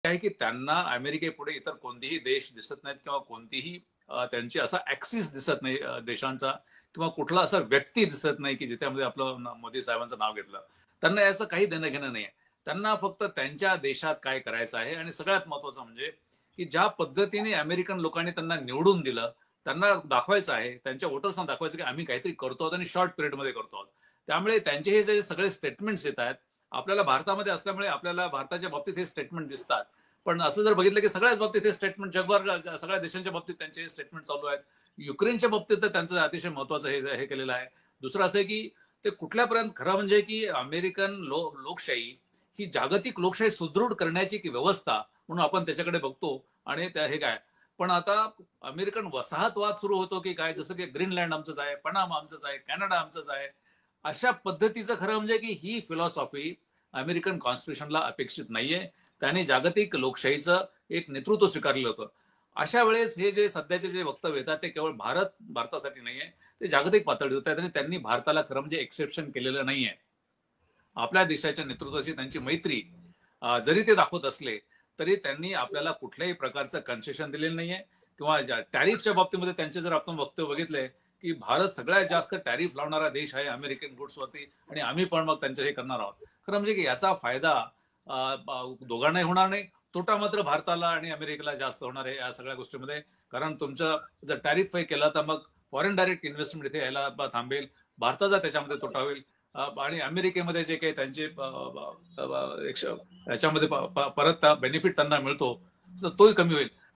आहे की त्यांना अमेरिकेपुढे इतर कोणतेही देश दिसत नाहीत किंवा कोणतीही त्यांची असा ऍक्सिस दिसत नाही देशांचा किंवा कुठला असा व्यक्ती दिसत नाही की जिथे आपलं मोदी साहेबांचं नाव घेतलं. त्यांना याचं काही देणं घेणं नाहीये. त्यांना फक्त त्यांच्या देशात काय करायचं आहे आणि सगळ्यात महत्वाचं म्हणजे की ज्या पद्धतीने अमेरिकन लोकांनी त्यांना निवडून दिलं, त्यांना दाखवायचं आहे, त्यांच्या वोटर्सना दाखवायचं की आम्ही काहीतरी करतो आहोत आणि शॉर्ट पिरियडमध्ये करतो आहोत. त्यामुळे त्यांचे हे जे सगळे स्टेटमेंट्स येत आहेत, आपल्याला भारतामध्ये असल्यामुळे आपल्याला भारताच्या बाबतीत हे स्टेटमेंट दिसतात. पण असं जर बघितलं की सगळ्याच बाबतीत हे स्टेटमेंट जगभर सगळ्या देशांच्या बाबतीत त्यांचे हे स्टेटमेंट चालू आहेत. युक्रेनच्या बाबतीत तर त्यांचं अतिशय महत्वाचं हे केलेलं आहे. दुसरं असं आहे की ते कुठल्यापर्यंत खरं म्हणजे की अमेरिकन लोकशाही ही जागतिक लोकशाही सुदृढ करण्याची की व्यवस्था म्हणून आपण त्याच्याकडे बघतो आणि हे काय. पण आता अमेरिकन वसाहतवाद सुरू होतो की काय, जसं की ग्रीनलँड आमचंच आहे, पनामा आमचंच आहे, कॅनडा आमचंच आहे. अशा पद्धतीचं खरं म्हणजे की ही फिलॉसॉफी अमेरिकन कॉन्स्टिट्यूशनला अपेक्षित नाहीये. त्याने जागतिक लोकशाहीचं एक नेतृत्व स्वीकारलेलं होतं. अशा वेळेस हे जे सध्याचे जे वक्तव्य येतात ते केवळ भारतासाठी नाहीये, ते जागतिक पातळीवर होत आहेत आणि त्यांनी भारताला खरं म्हणजे एक्सेप्शन केलेलं नाहीये. आपल्या देशाच्या नेतृत्वाशी त्यांची मैत्री जरी ते दाखवत असले तरी त्यांनी आपल्याला कुठल्याही प्रकारचं कन्सेशन दिलेलं नाहीये किंवा टॅरिफच्या बाबतीमध्ये त्यांचे जर आपण वक्तव्य बघितले की भारत सगळ्यात जास्त टॅरिफ लावणारा देश आहे अमेरिकन गुड्सवरती आणि आम्ही पण मग त्यांचं हे करणार आहोत. खरं म्हणजे की याचा फायदा दोघांनाही होणार नाही, तोटा मात्र भारताला आणि अमेरिकेला जास्त होणार आहे या सगळ्या गोष्टीमध्ये. कारण तुमचं जर टॅरिफ केलं तर मग फॉरेन डायरेक्ट इन्व्हेस्टमेंट इथे यायला थांबेल, भारताचा त्याच्यामध्ये तोटा होईल आणि अमेरिकेमध्ये जे काही त्यांचे याच्यामध्ये परत बेनिफिट त्यांना मिळतो तर तोही कमी होईल.